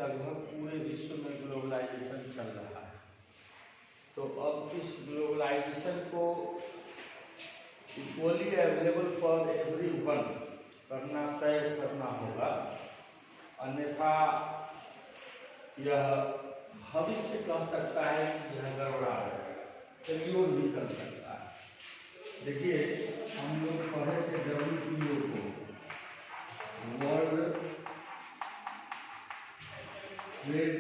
लगभग पूरे विश्व में ग्लोबलाइजेशन चल रहा है। तो अब इस ग्लोबलाइजेशन को इक्वली अवेलेबल फॉर एवरीवन करना तय करना होगा, अन्यथा यह भविष्य कह सकता है कि यह गड़बड़ा है, फेल्योर भी कर सकता है। देखिए, हम लोग पढ़े थे WTO को, world trade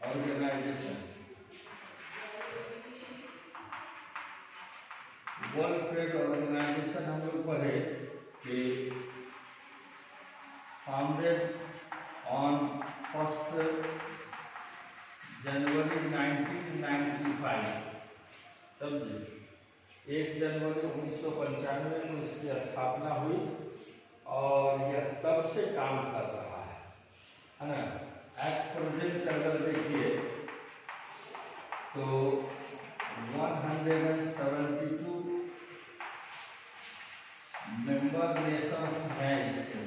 organisation. World trade organisation हम लोग पढ़े कि फाउंडेड ऑन 1 जनवरी 1995, समझे, 1 जनवरी 1995 को इसकी स्थापना हुई और यह तब से काम कर रहा है ना। एट प्रेजेंट अगर देखिए तो 172 मेंबर नेशंस हैं इसके,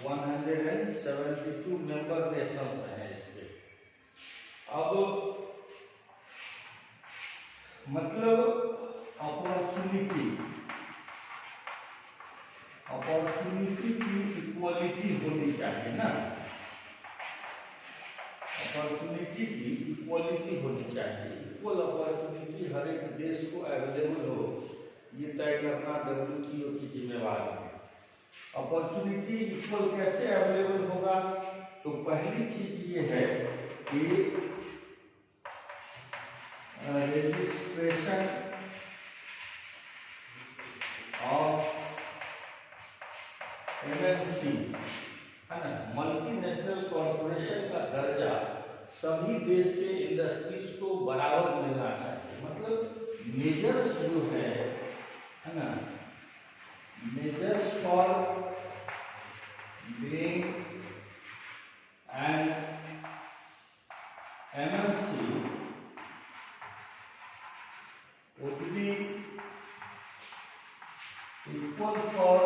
172 मेंबर नेशंस हैं इसके। अब मतलब अपॉर्चुनिटी की इक्वालिटी होनी चाहिए ना, अपॉर्चुनिटी की इक्वालिटी होनी चाहिए। इक्वल अपॉर्चुनिटी हर एक देश को अवेलेबल हो, ये तय करना WTO की जिम्मेवारी है। अपॉर्चुनिटी इक्वल कैसे अवेलेबल होगा? तो पहली चीज ये है कि रजिस्ट्रेशन ऑफ MNC है ना, मल्टीनेशनल कॉरपोरेशन का दर्जा सभी देश के इंडस्ट्रीज को बराबर मिलना चाहिए। मतलब मेजर्स जो है ना, measures for being and MNC would be equal for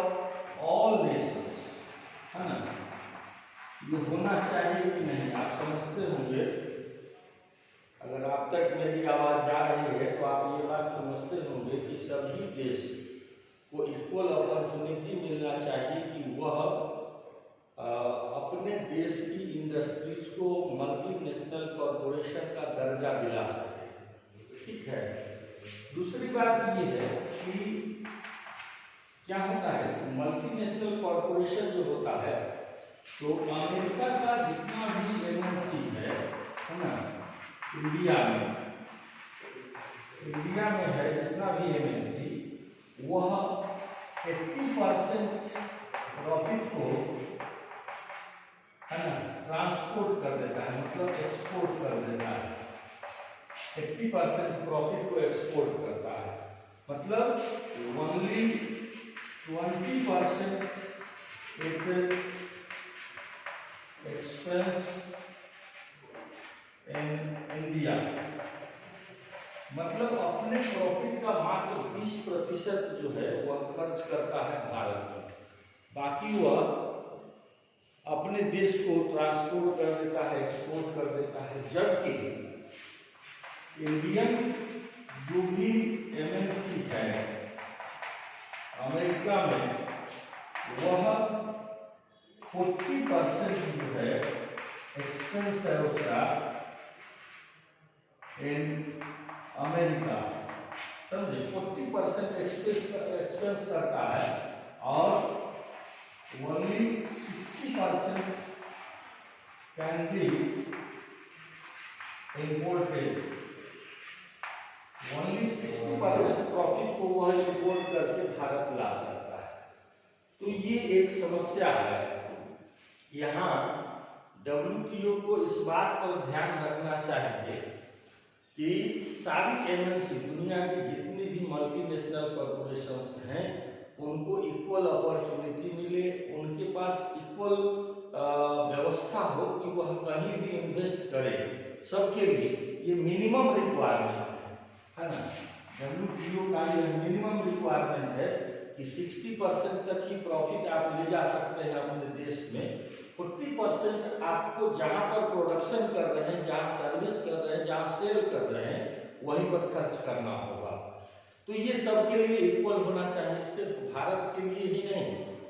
all nations, है ना। ये होना चाहिए कि नहीं, आप समझते होंगे, अगर आप तक मेरी आवाज जा रही है तो आप ये बात समझते होंगे कि सभी देश को इक्वल अपॉर्चुनिटी मिलना चाहिए कि वह अपने देश की इंडस्ट्रीज को मल्टीनेशनल कॉरपोरेशन का दर्जा दिला सके। ठीक है। दूसरी बात ये है कि क्या होता है, मल्टीनेशनल कॉरपोरेशन जो होता है, तो अमेरिका का जितना भी MNC है ना, इंडिया में है जितना भी MNC, वह 80% प्रॉफिट को है ना ट्रांसपोर्ट कर देता है, मतलब एक्सपोर्ट कर देता है। 80% प्रॉफिट को एक्सपोर्ट करता है, मतलब only 20% it expense in India, मतलब अपने प्रॉफिट का मात्र 20% जो है वह खर्च करता है भारत में, बाकी वह अपने देश को ट्रांसपोर्ट कर देता है, एक्सपोर्ट कर देता है। जबकि इंडियन जो भी MNC है अमेरिका में, वह 40% जो है एक्सपेंस है उसका इन अमेरिका, समझे, 40% एक्सपेंस करता है और only 60% can be imported. Only 60% profit को वह इम्पोर्ट करके भारत ला सकता है। तो ये एक समस्या है। यहाँ WTO को इस बात पर ध्यान रखना चाहिए कि सारी MNC, दुनिया की जितनी भी मल्टीनेशनल कॉरपोरेशंस हैं, उनको इक्वल अपॉर्चुनिटी मिले, उनके पास इक्वल व्यवस्था हो कि वह कहीं भी इन्वेस्ट करें, सबके लिए। ये मिनिमम रिक्वायरमेंट है ना, WTO का यह मिनिमम रिक्वायरमेंट है कि 60% तक ही प्रॉफिट आप ले जा सकते हैं अपने देश में, 40 50% आपको जहां पर प्रोडक्शन कर रहे हैं, जहां सर्विस कर रहे हैं, जहां सेल कर रहे हैं, वहीं पर खर्च करना होगा। तो ये सबके लिए इक्वल होना चाहिए, सिर्फ भारत के लिए ही नहीं,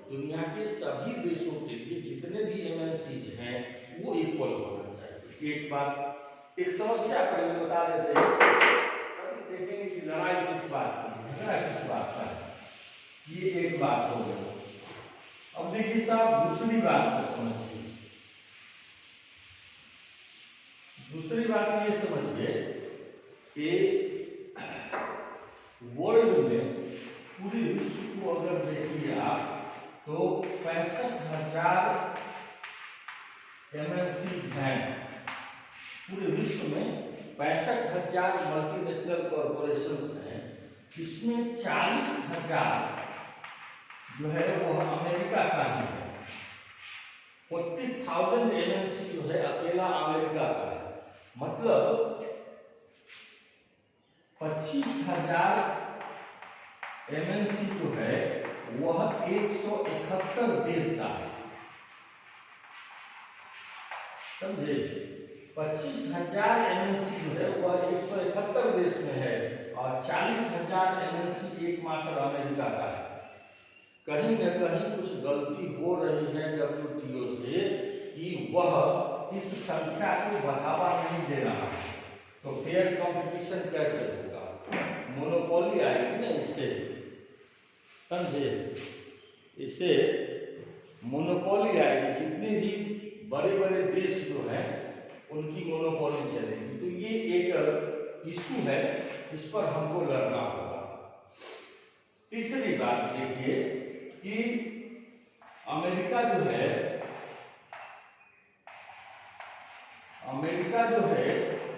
दुनिया के सभी देशों के लिए जितने भी एमएनसीज हैं वो इक्वल होना चाहिए। एक बात, एक समस्या पहले बता देते हैं, तभी देखेंगे कि लड़ाई किस बात की, झगड़ा किस बात का है। ये एक बात हो गई। अब देखिए साहब, दूसरी बात को समझिए। दूसरी बात ये समझिए कि वर्ल्ड में पूरे विश्व को अगर देखिए आप, तो 65,000 एमएनसी हैं पूरे विश्व में। 65,000 मल्टीनेशनल कॉरपोरेशंस हैं, इसमें 40,000 जो है वो अमेरिका का ही है। 40,000 एमएनसी जो है अकेला अमेरिका का है। मतलब 25,000 एमएनसी जो है वह 171 देश का है, समझे। 25,000 एमएनसी जो है वह 171 देश में है और 40,000 एमएनसी एकमात्र अमेरिका का है। कहीं न कहीं कुछ गलती हो रही है डब्ल्यूटीओ से कि वह इस संख्या को बढ़ावा नहीं दे रहा है। तो फेयर कंपटीशन कैसे होगा? मोनोपोली आएगी ना इससे, समझे। इससे मोनोपोली आएगी, जितने भी बड़े बड़े देश जो हैं उनकी मोनोपोली चलेगी। तो ये एक इशू है, इस पर हमको लड़ना होगा। तीसरी बात देखिए कि अमेरिका जो है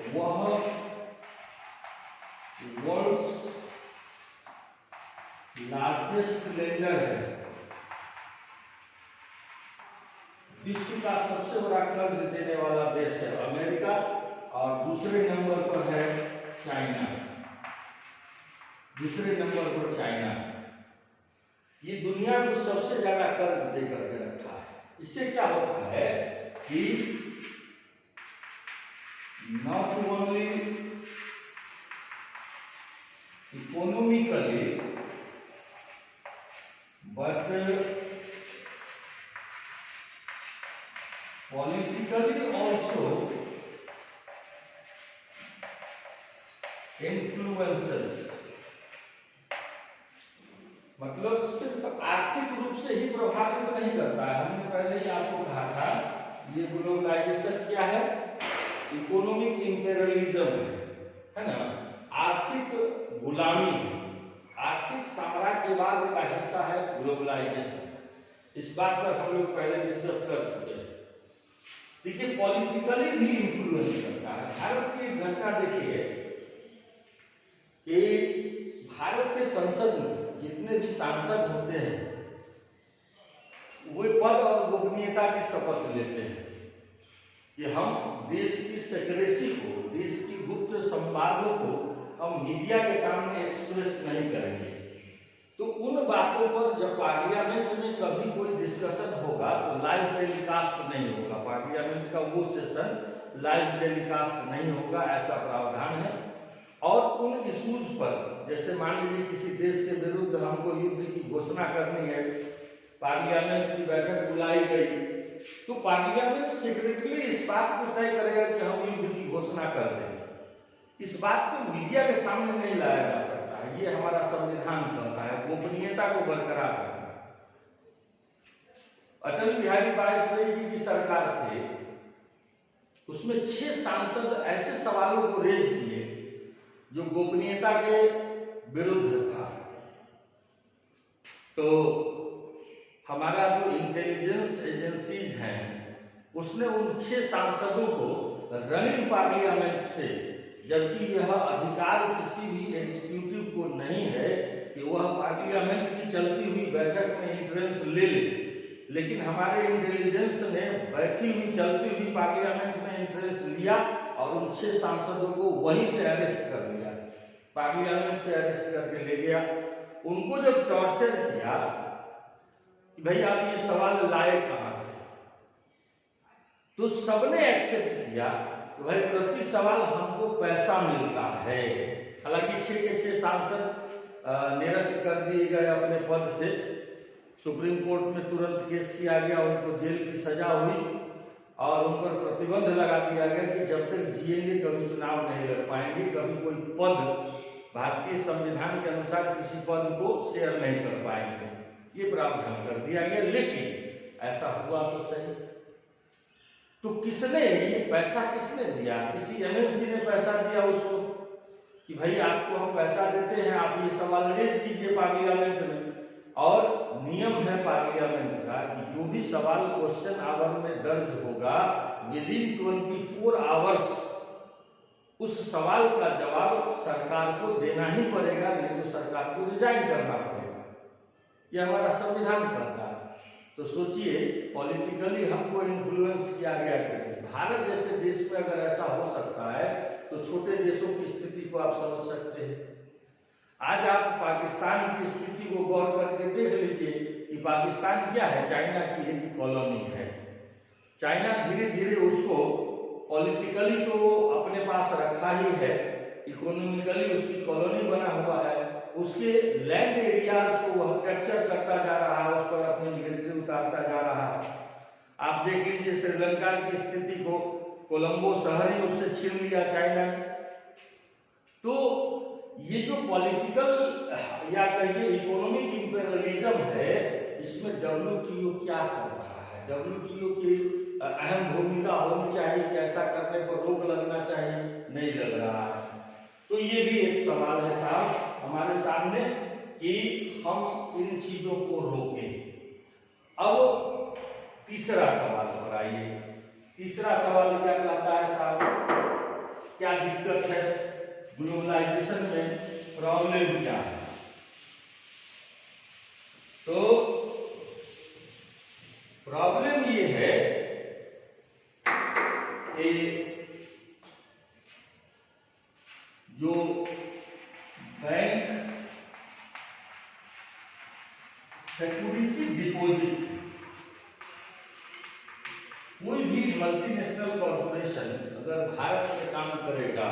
वह वर्ल्ड्स लार्जेस्ट लेंडर है। विश्व का सबसे बड़ा कर्ज देने वाला देश है अमेरिका, और दूसरे नंबर पर है चाइना। दूसरे नंबर पर चाइना, ये दुनिया को सबसे ज्यादा कर्ज दे करके रखा है। इससे क्या होता है कि not only economically but politically also influences. मतलब सिर्फ आर्थिक रूप से ही प्रभावित नहीं करता है। हमने पहले ही आपको कहा था, ये ग्लोबलाइजेशन क्या है? इकोनॉमिक इंपेरियलिज्म है ना, आर्थिक गुलामी, आर्थिक साम्राज्यवाद का हिस्सा है ग्लोबलाइजेशन। इस बात पर हम लोग पहले डिस्कस कर चुके हैं। देखिए, पॉलिटिकली भी इंफ्लुएंस करता है। भारत की घटना देखिए कि भारत के संसद में जितने भी सांसद होते हैं वे पद और गोपनीयता की शपथ लेते हैं कि हम देश की सेक्रेसी को, देश की गुप्त संवादों को हम मीडिया के सामने एक्सप्रेस नहीं करेंगे। तो उन बातों पर जब पार्लियामेंट में कभी कोई डिस्कशन होगा तो लाइव टेलीकास्ट नहीं होगा। पार्लियामेंट का वो सेशन लाइव टेलीकास्ट नहीं होगा, ऐसा प्रावधान है। और उन इश्यूज पर, जैसे मान लीजिए किसी देश के विरुद्ध हमको युद्ध की घोषणा करनी है, पार्लियामेंट की बैठक बुलाई गई, तो पार्लियामेंट सेक्रेटली इस बात को तय करेगा कि हम युद्ध की घोषणा कर देंगे। इस बात को मीडिया के सामने नहीं लाया जा सकता है, ये हमारा संविधान कहता है, गोपनीयता को बरकरार रखना। अटल बिहारी वाजपेयी जी की सरकार थी, उसमें 6 सांसद ऐसे सवालों को रेज किए जो गोपनीयता के विरुद्ध था। तो हमारा जो इंटेलिजेंस एजेंसीज हैं उसने उन 6 सांसदों को रनिंग पार्लियामेंट से, जबकि यह अधिकार किसी भी एग्जीक्यूटिव को नहीं है कि वह पार्लियामेंट की चलती हुई बैठक में एंट्रेंस ले ले, लेकिन हमारे इंटेलिजेंस ने बैठी हुई चलती हुई पार्लियामेंट में एंट्रेंस लिया और उन 6 सांसदों को वहीं से अरेस्ट कर लिया, पार्लियामेंट से अरेस्ट करके ले गया। उनको जब टॉर्चर किया कि भाई आप ये सवाल लाए कहां से, तो सबने एक्सेप्ट किया तो भाई प्रति सवाल हमको पैसा मिलता है। हालांकि 6 के 6 सांसद निरस्त कर दिए गए अपने पद से, सुप्रीम कोर्ट में तुरंत केस किया गया, उनको जेल की सजा हुई और उन पर प्रतिबंध लगा दिया गया कि जब तक जिएंगे कभी चुनाव नहीं लड़ पाएंगे, कभी कोई पद भारतीय संविधान के अनुसार किसी पद को शेयर नहीं कर पाएंगे, ये प्रावधान कर दिया गया। लेकिन ऐसा हुआ तो सही, तो किसने ये पैसा किसने दिया? किसी एमएलसी ने पैसा दिया उसको कि भाई आपको हम पैसा देते हैं, आप ये सवाल रेज कीजिए पार्लियामेंट में। और नियम है पार्लियामेंट का कि जो भी सवाल क्वेश्चन आवर में दर्ज होगा विदिन 24 आवर्स उस सवाल का जवाब सरकार को देना ही पड़ेगा, नहीं तो सरकार को रिजाइन करना पड़ेगा। ये हमारा संविधान कहता है। तो सोचिए पॉलिटिकली हमको इन्फ्लुएंस किया गया कि भारत जैसे देश में अगर ऐसा हो सकता है तो छोटे देशों की स्थिति को आप समझ सकते हैं। आज आप पाकिस्तान की स्थिति को गौर करके देख लीजिए कि पाकिस्तान क्या है, चाइना की एक कॉलोनी है। चाइना धीरे धीरे उसको पॉलिटिकली तो अपने पास रखा ही है, इकोनॉमिकली उसकी कॉलोनी बना हुआ है, उसके लैंड एरियाज को वह कैप्चर करता जा रहा है, उस पर अपनी मिलिट्री उतारता जा रहा है। आप देख लीजिए श्रीलंका की स्थिति को, कोलंबो शहर ही उससे छीन लिया चाइना ने। तो ये जो पॉलिटिकल या कहिए इकोनॉमिक इंपीरियलिज्म है, इसमें WTO क्या कर रहा है? WTO की अहम भूमिका होनी चाहिए कि ऐसा करने पर रोक लगना चाहिए, नहीं लग रहा है। तो ये भी एक सवाल है साहब हमारे सामने कि हम इन चीजों को रोकें। अब तीसरा सवाल पर आइए। तीसरा सवाल क्या कहता है साहब, क्या दिक्कत है ग्लोबलाइजेशन में, प्रॉब्लम क्या है? तो प्रॉब्लम ये है कि जो बैंक सिक्योरिटी डिपॉजिट, कोई भी मल्टीनेशनल कॉर्पोरेशन अगर भारत में काम करेगा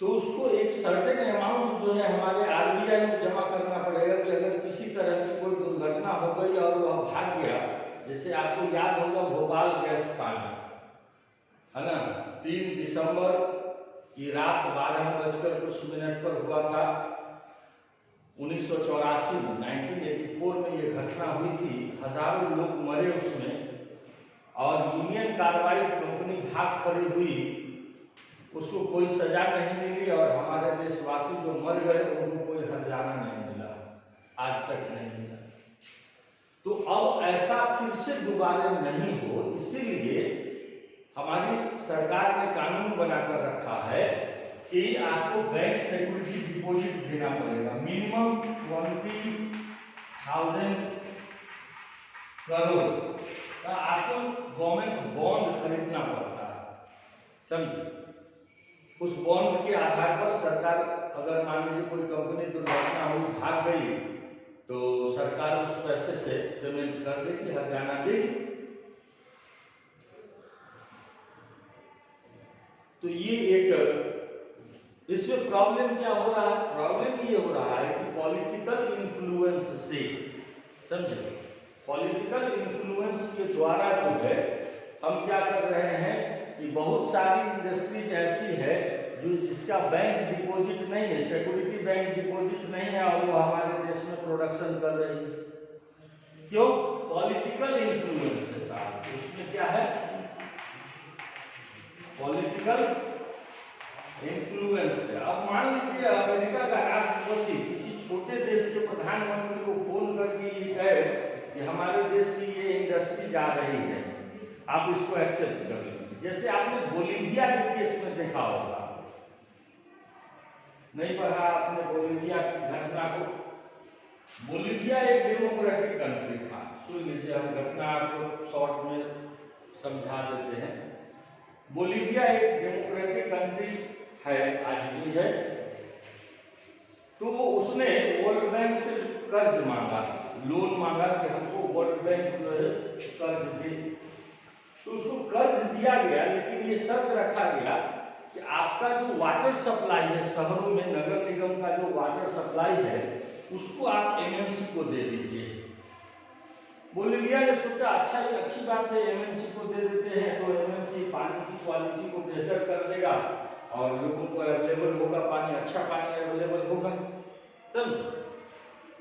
तो उसको एक सर्टेन अमाउंट जो है हमारे RBI में जमा करना पड़ेगा कि अगर किसी तरह की कोई दुर्घटना हो गई और वह भाग गया, जैसे आपको याद होगा भोपाल गैस कांड है ना, 3 दिसंबर की रात 12 बजकर कुछ मिनट पर हुआ था 1984 में, 1984 में ये घटना हुई थी। हजारों लोग मरे उसमें और यूनियन कार्बाइड कंपनी भाग खड़ी हुई, उसको कोई सजा नहीं मिली और हमारे देशवासी जो मर गए उनको कोई हर्जाना नहीं मिला, आज तक नहीं मिला। तो अब ऐसा फिर से दोबारा नहीं हो, इसीलिए हमारी सरकार ने कानून बनाकर रखा है कि आपको बैंक सिक्योरिटी डिपॉजिट देना पड़ेगा, मिनिमम 20,000 करोड़ का आपको गवर्नमेंट बॉन्ड खरीदना पड़ता है। समझिए, उस बॉन्ड के आधार पर सरकार, अगर मान लीजिए कोई कंपनी दुर्घटना हुई भाग गई तो सरकार उस पैसे से पेमेंट कर देगी, हर्जाना देगी। तो ये एक, इसमें प्रॉब्लम क्या हो रहा है? प्रॉब्लम ये हो रहा है कि पॉलिटिकल इन्फ्लुएंस से, समझे, पॉलिटिकल इन्फ्लुएंस के द्वारा जो है हम क्या कर रहे हैं कि बहुत सारी इंडस्ट्रीज ऐसी है जो जिसका बैंक डिपॉजिट नहीं है, सिक्योरिटी बैंक डिपॉजिट नहीं है और वो हमारे देश में प्रोडक्शन कर रही है। क्यों? पॉलिटिकल इन्फ्लुएंस है साहब। उसमें क्या है? पॉलिटिकल इन्फ्लुएंस है। अब मान लीजिए अमेरिका का राष्ट्रपति किसी छोटे देश के प्रधानमंत्री को फोन करके ये कहे कि हमारे देश की ये इंडस्ट्री जा रही है, आप इसको एक्सेप्ट कर लीजिए। जैसे आपने बोलीविया के केस में देखा होगा, नहीं पढ़ा आपने बोलीविया की घटना को? बोलीविया एक डेमोक्रेटिक कंट्री था। सुन लीजिए, हम घटना आपको शॉर्ट में समझा देते हैं। बोलीविया एक डेमोक्रेटिक कंट्री है, आज भी है। तो उसने वर्ल्ड बैंक से कर्ज मांगा, लोन मांगा कि हमको वर्ल्ड बैंक जो है कर्ज दे। तो उसको कर्ज दिया गया, लेकिन ये शर्त रखा गया कि आपका जो वाटर सप्लाई है शहरों में, नगर निगम का जो वाटर सप्लाई है उसको आप एमएनसी को दे दीजिए। बोलिविया ने सोचा अच्छा अच्छी बात है, एमएनसी को दे देते हैं तो एमएनसी पानी की क्वालिटी को बेहतर कर देगा और लोगों को अवेलेबल होगा पानी, अच्छा पानी अवेलेबल होगा।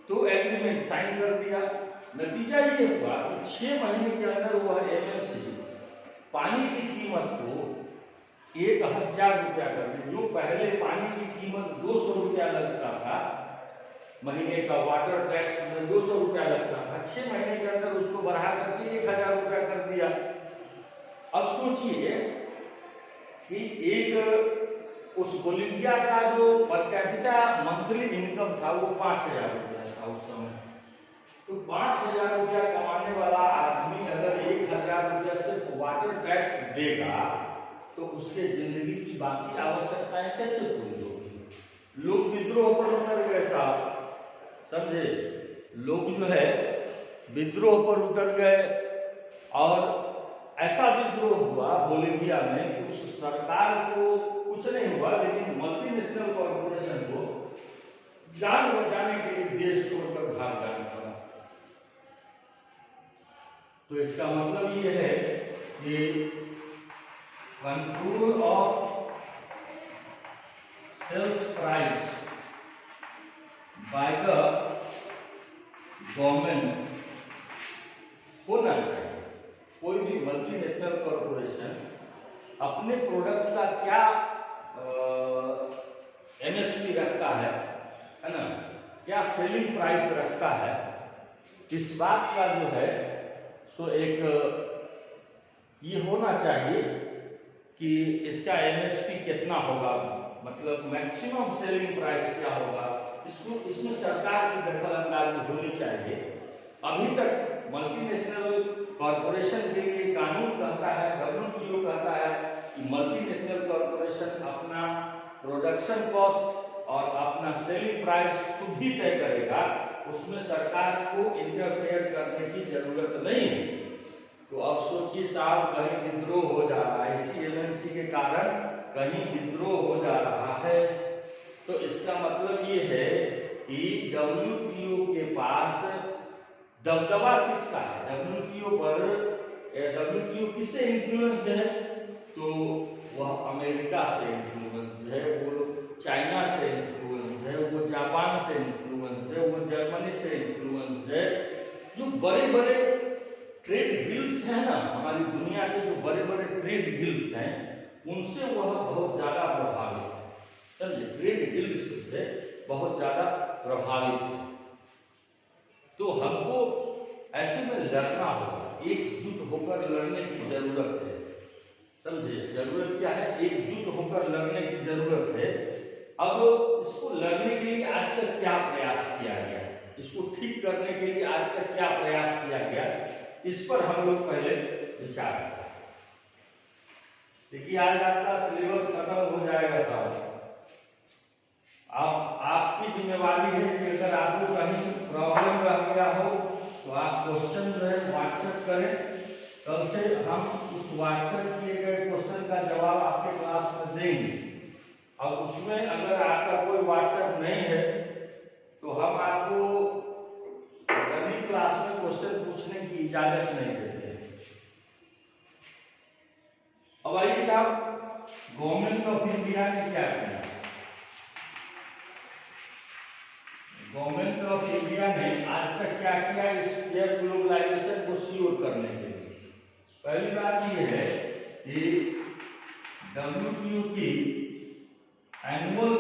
तो एग्रीमेंट साइन कर दिया। नतीजा ये हुआ कि 6 महीने के अंदर वह एमएनसी पानी की कीमत को 1000 रुपया कर दी। जो पहले पानी की कीमत 200 रुपया लगता था, महीने का वाटर टैक्स में 200 रुपया लगता था, 6 महीने के अंदर उसको बढ़ा करके 1000 रुपया कर दिया। अब सोचिए कि एक उस बोलिविया का जो पर कैपिटा मंथली इनकम था वो 5000 रुपया था उस समय। तो 5000 रुपया कमाने वाला आदमी अगर 1000 रुपया सिर्फ वाटर टैक्स देगा तो उसके जिंदगी की बाकी आवश्यकताएं कैसे पूरी होगी। लोग विद्रोह पर उतर गए साहब, समझे, लोग जो है विद्रोह पर उतर गए और ऐसा विद्रोह हुआ बोलिविया में कि उस सरकार को कुछ नहीं हुआ, लेकिन मल्टीनेशनल कॉर्पोरेशन को जान बचाने के लिए देश छोड़कर भाग जाना पड़ा। तो इसका मतलब ये है कि control of sales price by the government होना चाहिए। कोई भी मल्टीनेशनल कॉर्पोरेशन अपने प्रोडक्ट का क्या एमएसपी रखता है ना, क्या सेलिंग प्राइस रखता है, इस बात का जो है सो एक ये होना चाहिए कि इसका एमएसपी कितना होगा, मतलब मैक्सिमम सेलिंग प्राइस क्या होगा। इसमें सरकार की दखल अंदाजी होनी चाहिए। अभी तक मल्टीनेशनल कॉर्पोरेशन के लिए कानून कहता है, WTO कहता है कि मल्टीनेशनल कॉर्पोरेशन अपना प्रोडक्शन कॉस्ट और अपना सेलिंग प्राइस खुद ही तय करेगा, उसमें सरकार को इंटरफेयर करने की जरूरत नहीं है। तो अब सोचिए साहब, कहीं विद्रोह हो जा रहा है, इसी एमएनसी के कारण कहीं विद्रोह हो जा रहा है, तो इसका मतलब ये है कि WTO के पास दबदबा किसका है, WTO पर WTO किससे इन्फ्लुएंस्ड है, तो वह अमेरिका से इन्फ्लुएंस्ड है, वो चाइना से इन्फ्लुएंस्ड है, वो जापान से इन्फ्लुएंस्ड है, वो जर्मनी से इन्फ्लुएंस्ड है। जो बड़े बड़े ट्रेड गिल्ड्स हैं ना, हमारी दुनिया के जो बड़े बड़े ट्रेड गिल्ड्स हैं, उनसे वह बहुत ज्यादा प्रभावित है। समझे, ट्रेड गिल्ड्स से बहुत ज्यादा प्रभावित है। तो हमको ऐसे में लड़ना होगा, एकजुट होकर लड़ने की जरूरत है। समझे, जरूरत क्या है, एकजुट होकर लड़ने की जरूरत है। अब इसको लड़ने के लिए आज तक क्या प्रयास किया गया, इसको ठीक करने के लिए आज तक क्या प्रयास किया गया, इस पर हम लोग पहले विचार करें। देखिए, आज आपका सिलेबस खत्म हो जाएगा साहब। अब आपकी जिम्मेवारी है कि अगर आपको कहीं प्रॉब्लम रह गया हो तो आप क्वेश्चन जो है व्हाट्सएप करें। कल से हम उस व्हाट्सएप किए गए क्वेश्चन का जवाब आपके क्लास में देंगे। अब उसमें अगर आपका कोई व्हाट्सएप नहीं है तो हम आपको अगली क्लास में क्वेश्चन पूछने की इजाजत नहीं देते हैं। अब आइए साहब, गवर्नमेंट ऑफ इंडिया ने क्या किया। गवर्नमेंट ऑफ इंडिया ने आज तक क्या किया इस फेयर ग्लोबलाइजेशन को श्योर करने के लिए। पहली बात यह है कि WTO की एनुअल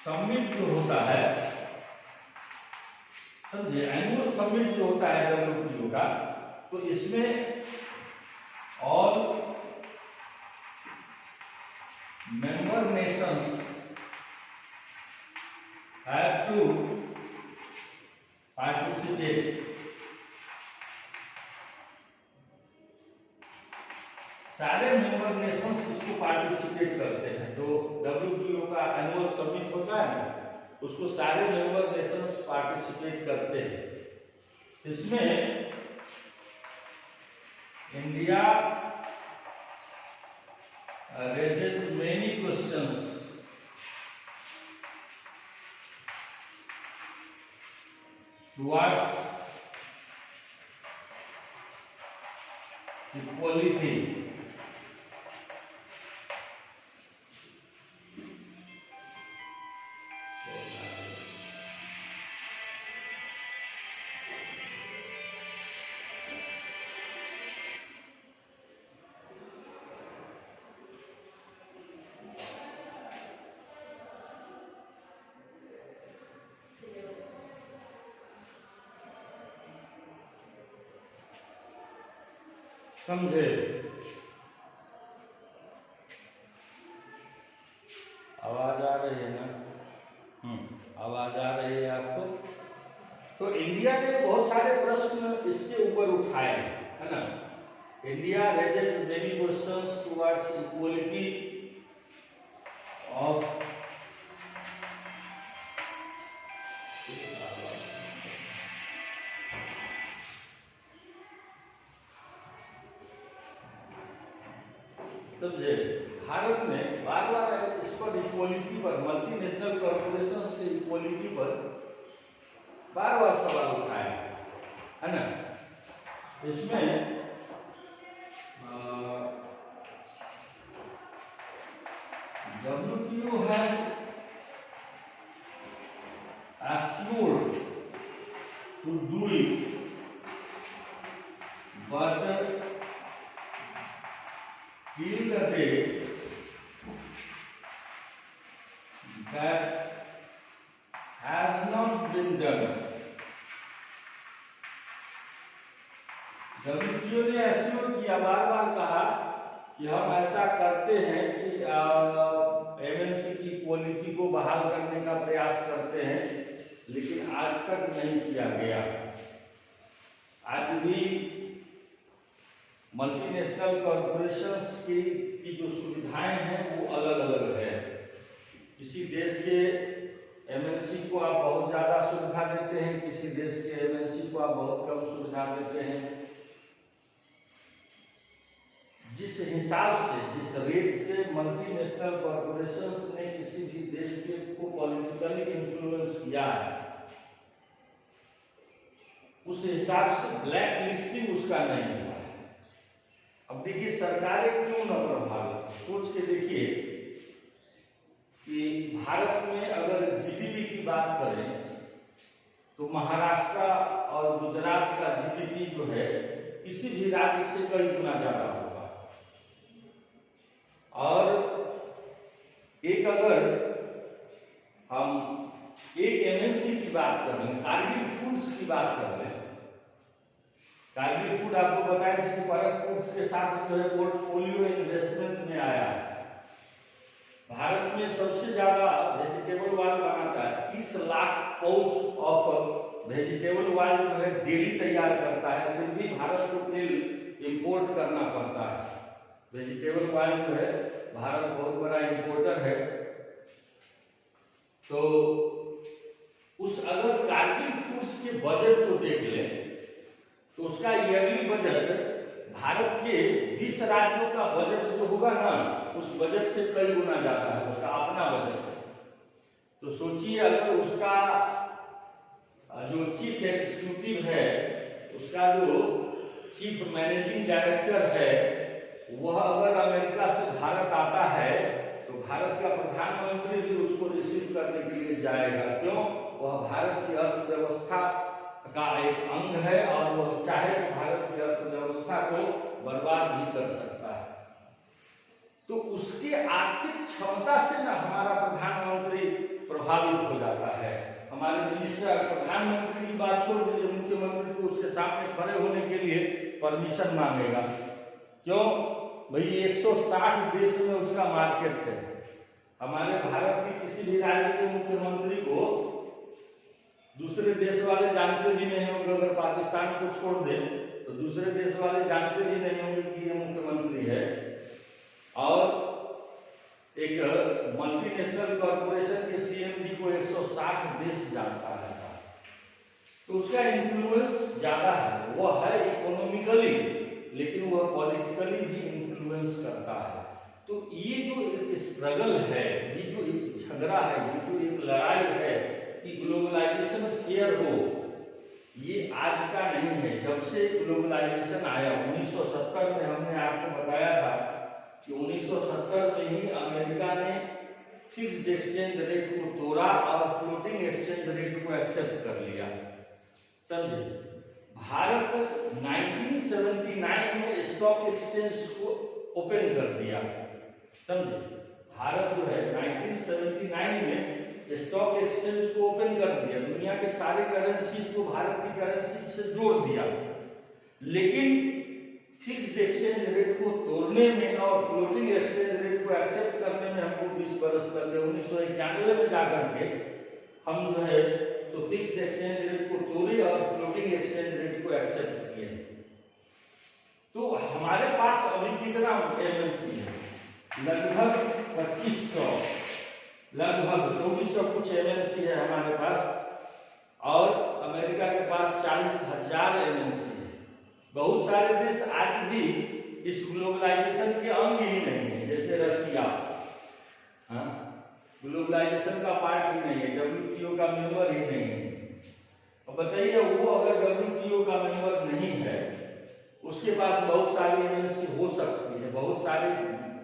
समिट जो होता है, समझे, एनुअल समिट जो होता है WTO का, तो इसमें all member Nations have to participate। सारे मेंबर नेशंस इसको पार्टिसिपेट करते हैं। जो WTO का एनुअल समिट होता है ना, उसको सारे मेंबर नेशंस पार्टिसिपेट करते हैं। इसमें India raises many questions towards equality समझे। आवाज आ रही है ना? आवाज आ रही है आपको? तो इंडिया ने बहुत सारे प्रश्न इसके ऊपर उठाए है ना। India raises many questions towards equality of समझे। भारत ने बार बार इस पर इक्वलिटी पर, मल्टीनेशनल कॉर्पोरेशन के इक्वलिटी पर बार बार सवाल उठाया है ना। इसमें WTO has assured to do it, but till the date that has not been done. WTO ने एश्योर किया, बार बार कहा कि हम ऐसा करते हैं कि MNC की क्वालिटी को बहाल करने का प्रयास करते हैं, लेकिन आज तक नहीं किया गया। आज भी मल्टीनेशनल कॉर्पोरेशंस की जो सुविधाएं हैं वो अलग अलग है। किसी देश के MNC को आप बहुत ज़्यादा सुविधा देते हैं, किसी देश के MNC को आप बहुत कम सुविधा देते हैं। जिस हिसाब से, जिस रेट से मल्टीनेशनल कॉर्पोरेशंस ने किसी भी देश के को पॉलिटिकली इन्फ्लुएंस किया है, उस हिसाब से ब्लैक लिस्टिंग उसका नहीं हुआ है। अब देखिए सरकारें क्यों न प्रभावित, सोच के देखिए कि भारत में अगर GDP की बात करें तो महाराष्ट्र और गुजरात का GDP जो है किसी भी राज्य से कई गुना ज्यादा होगा। और एक अगर हम एक MNC की बात कर लें, कारगिल फूड्स की बात कर लें, कारगिल फूड आपको बताया था कि परक फूड्स के साथ जो है पोर्टफोलियो इन्वेस्टमेंट में आया है। भारत में सबसे ज्यादा वेजिटेबल ऑयल बनाता है, 30 lakh pouch of vegetable oil जो है डेली तैयार करता है, फिर भी भारत को तेल इंपोर्ट करना पड़ता है। वेजिटेबल ऑयल जो है भारत बहुत बड़ा इंपोर्टर है। तो उस अगर कारगिल फूड्स के बजट को देख लें तो उसका ईयरली बजट भारत के 20 राज्यों का बजट जो होगा ना, उस बजट से कई गुना ज्यादा है, उसका अपना बजट। तो सोचिए अगर उसका जो चीफ एग्जीक्यूटिव है, उसका जो चीफ मैनेजिंग डायरेक्टर है, वह अगर अमेरिका से भारत आता है तो भारत का प्रधानमंत्री भी उसको रिसीव करने के लिए जाएगा। क्यों? वह भारत की अर्थव्यवस्था का एक अंग है और वह चाहे तो भारत की अर्थव्यवस्था को बर्बाद भी कर सकता है। तो उसके आर्थिक क्षमता से ना हमारा प्रधानमंत्री प्रभावित हो जाता है। हमारे मिनिस्टर प्रधानमंत्री की बात छोड़ दीजिए, मुख्यमंत्री को उसके सामने खड़े होने के लिए परमिशन मांगेगा। क्यों भाई? 160 देश में उसका मार्केट है। हमारे भारत के किसी भी राज्य के मुख्यमंत्री को दूसरे देश वाले जानते भी नहीं होंगे। अगर पाकिस्तान को छोड़ दें तो दूसरे देश वाले जानते भी नहीं होंगे कि ये मुख्यमंत्री है। और एक मल्टीनेशनल कॉर्पोरेशन के CMD को 160 देश जानता है, तो उसका इन्फ्लुएंस ज्यादा है। वो है इकोनॉमिकली लेकिन वह पॉलिटिकली भी इन्फ्लुएंस करता है। तो ये जो एक स्ट्रगल है, ये जो एक झगड़ा है, ये जो एक लड़ाई है कि ग्लोबलाइजेशन फेयर हो, ये आज का नहीं है। जब से ग्लोबलाइजेशन आया 1970 में, हमने आपको बताया था कि 1970 में ही अमेरिका ने फिक्स्ड एक्सचेंज रेट को तोड़ा और फ्लोटिंग एक्सचेंज रेट को एक्सेप्ट कर लिया, समझे। भारत 1979 में स्टॉक एक्सचेंज को ओपन कर दिया, समझे। भारत जो है 1979 में स्टॉक एक्सचेंज को ओपन कर दिया, दुनिया के सारे करेंसीज को भारत की करेंसी से जोड़ दिया। लेकिन फिक्स्ड एक्सचेंज रेट को तोड़ने में और फ्लोटिंग एक्सचेंज रेट को एक्सेप्ट करने में हमको 20 बरस लग गए। 1991 में जाकर के हम जो है तो फिक्स्ड एक्सचेंज रेट को तोड़े और फ्लोटिंग एक्सचेंज रेट को एक्सेप्ट किए। तो हमारे पास अभी कितना एमएनसी है? लगभग 2500, लगभग 2400 कुछ एमएनसी है हमारे पास, और अमेरिका के पास 40,000 एमएनसी है। बहुत सारे देश आज भी इस ग्लोबलाइजेशन के अंग ही नहीं है, जैसे रसिया, हाँ, ग्लोबलाइजेशन का पार्ट ही नहीं है, WTO का मेंबर ही नहीं है। अब बताइए, वो अगर WTO का मेंबर नहीं है, उसके पास बहुत सारी एमएनसी हो सकती है, बहुत सारी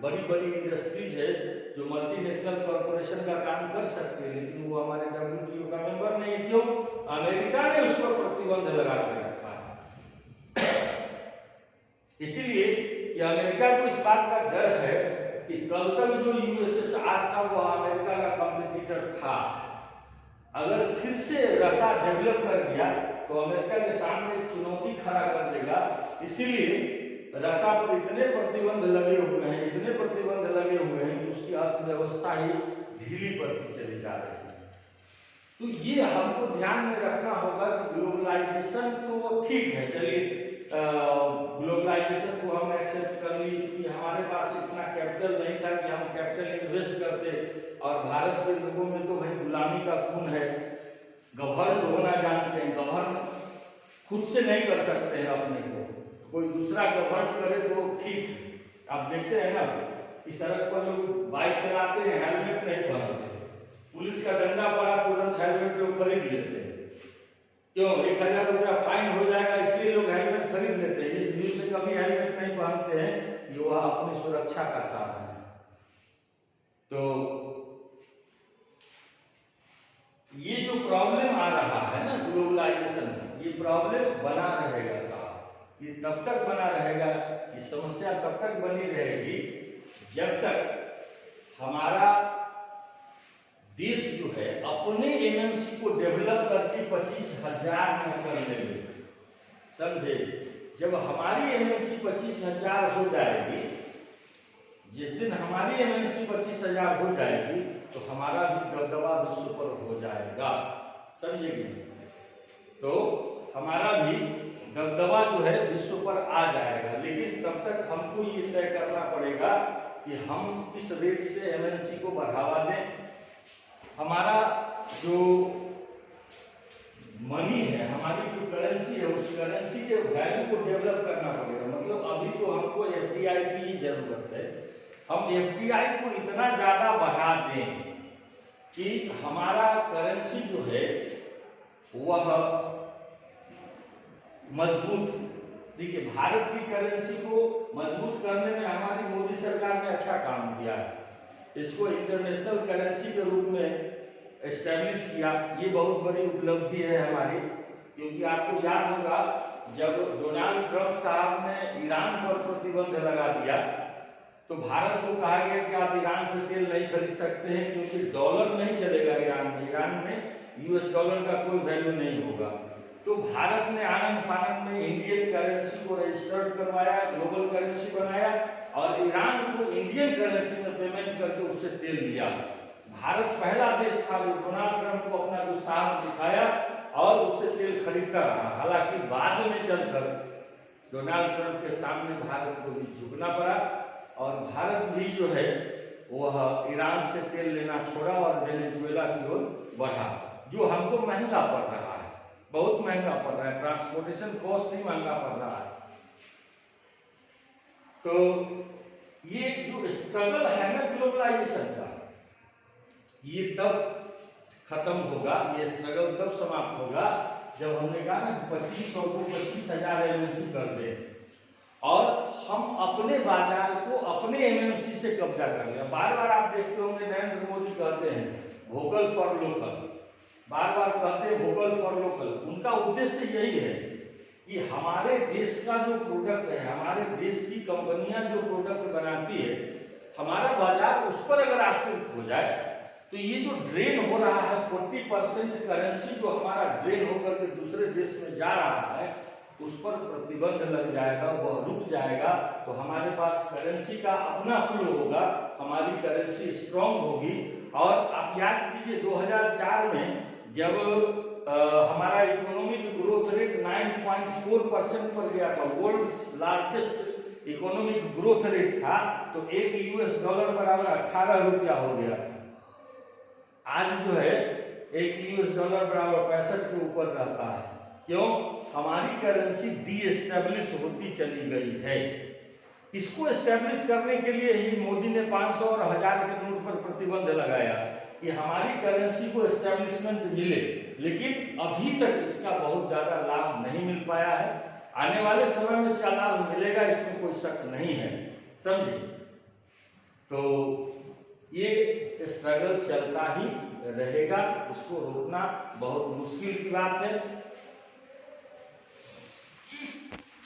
बड़ी बड़ी इंडस्ट्रीज है जो मल्टीनेशनल कॉर्पोरेशन का काम कर सकते हैं, लेकिन वो हमारे WTO का मेंबर नहीं है। क्यों? अमेरिका ने उस पर प्रतिबंध लगा के रखा है। इसीलिए कि अमेरिका को इस बात का डर है कि कल तक जो USSR था वह अमेरिका का कॉम्पिटिटर था, अगर फिर से रसा डेवलप कर गया तो अमेरिका के सामने एक चुनौती खड़ा कर देगा। इसीलिए रसा पर इतने प्रतिबंध लगे हुए हैं, इतने प्रतिबंध लगे हुए हैं कि उसकी अर्थव्यवस्था ही ढीली पड़ती चली जा रही है। तो ये हमको ध्यान में रखना होगा कि ग्लोबलाइजेशन तो ठीक है, चलिए ग्लोबलाइजेशन को हम एक्सेप्ट कर ली, क्योंकि हमारे पास इतना कैपिटल नहीं था कि हम कैपिटल इन्वेस्ट करते। और भारत के लोगों में तो भाई गुलामी का खून है, गवर्न होना जानते हैं, गवर्न खुद से नहीं कर सकते हैं अपने को, कोई दूसरा गवर्न करे तो ठीक। आप देखते हैं ना कि सड़क पर लोग बाइक चलाते हैं, हेलमेट नहीं पहनते, पुलिस का डंडा पड़ा तुरंत हेलमेट लोग खरीद लेते हैं। क्यों? 1000 रुपया फाइन हो जाएगा, इसलिए लोग हेलमेट खरीद लेते हैं। इस दिन से कभी हेलमेट नहीं पहनते हैं कि वह अपनी सुरक्षा का साधन है। तो ये जो प्रॉब्लम आ रहा है ना ग्लोबलाइजेशन में, ये प्रॉब्लम बना रहेगा साहब, ये तब तक बना रहेगा, ये समस्या तब तक बनी रहेगी जब तक हमारा देश जो है अपने एमएनसी को डेवलप करके 25,000 में कर लेंगे, समझे। जब हमारी एमएनसी 25,000 हो जाएगी, जिस दिन हमारी एमएनसी 25,000 हो जाएगी तो हमारा भी दबदबा विश्व पर हो जाएगा, समझेगी। तो हमारा भी दबदबा जो है विश्व पर आ जाएगा। लेकिन तब तक हमको ये तय करना पड़ेगा कि हम किस रेट से एमएनसी को बढ़ावा दें। हमारा जो मनी है, हमारी जो करेंसी है, उस करेंसी के वैल्यू को डेवलप करना पड़ेगा। मतलब अभी तो हमको FDI की ही जरूरत है। हम FDI को इतना ज्यादा बढ़ा दें कि हमारा करेंसी जो है वह मजबूत। देखिए, भारत की करेंसी को मजबूत करने में हमारी मोदी सरकार ने अच्छा काम किया है। इसको इंटरनेशनल करेंसी के रूप में एस्टैब्लिश किया, ये बहुत बड़ी उपलब्धि है हमारी। क्योंकि आपको याद होगा जब डोनाल्ड ट्रंप साहब ने ईरान पर प्रतिबंध लगा दिया तो भारत को कहा गया कि आप ईरान से तेल नहीं खरीद सकते हैं, क्योंकि डॉलर नहीं चलेगा ईरान में। ईरान में US डॉलर का कोई वैल्यू नहीं होगा। तो भारत ने आनंद फानंद में इंडियन करेंसी को रजिस्टर्ड करवाया, ग्लोबल करेंसी बनाया और ईरान को इंडियन करेंसी में पेमेंट करके उससे तेल लिया। भारत पहला देश था जो डोनाल्ड ट्रंप को अपना जो साहस दिखाया और उससे तेल खरीदता रहा। हालांकि बाद में चलकर डोनाल्ड ट्रंप के सामने भारत को भी झुकना पड़ा और भारत भी जो है वह ईरान से तेल लेना छोड़ा और वेनेजुएला की ओर बढ़ा, जो हमको महंगा पड़ रहा है, बहुत महंगा पड़ रहा है। ट्रांसपोर्टेशन कॉस्ट ही महंगा पड़ रहा है। तो ये जो स्ट्रगल है ना ग्लोबलाइजेशन का, ये तब खत्म होगा, ये स्ट्रगल तब समाप्त होगा जब हमने कहा ना 2500 को 25,000 एमएनसी कर दे और हम अपने बाजार को अपने एमएनसी से कब्जा कर लिया। बार बार आप देखते होंगे नरेंद्र मोदी कहते हैं वोकल फॉर लोकल, बार बार कहते हैं वोकल फॉर लोकल। उनका उद्देश्य यही है कि हमारे देश का जो प्रोडक्ट है, हमारे देश की कंपनियां जो प्रोडक्ट बनाती है, हमारा बाजार उस पर अगर आश्रित हो जाए तो ये जो ड्रेन हो रहा है 40% करेंसी जो हमारा ड्रेन होकर के दूसरे देश में जा रहा है, उस पर प्रतिबंध लग जाएगा, वह रुक जाएगा, तो हमारे पास करेंसी का अपना फ्लो होगा, हमारी करेंसी स्ट्रांग होगी। और आप याद कीजिए 2004 में जब हमारा इकोनॉमिक ग्रोथ रेट 9.4% पर गया था, world largest economic growth rate था, तो एक यूएस डॉलर बराबर 18 रुपया हो गया था। आज जो है एक यूएस डॉलर बराबर 65 के ऊपर रहता है। क्यों? हमारी करेंसी डीएस्टेब्लिश होती चली गई है। इसको एस्टेब्लिश करने के लिए ही मोदी ने 500 और 1000 के नोट पर प्रतिबंध लगाया कि हमारी करेंसी को एस्टेब्लिशमेंट मिले, लेकिन अभी तक इसका बहुत ज्यादा लाभ नहीं मिल पाया है। आने वाले समय में इसका लाभ मिलेगा, इसमें कोई शक नहीं है, समझे। तो ये स्ट्रगल चलता ही रहेगा, इसको रोकना बहुत मुश्किल की बात है।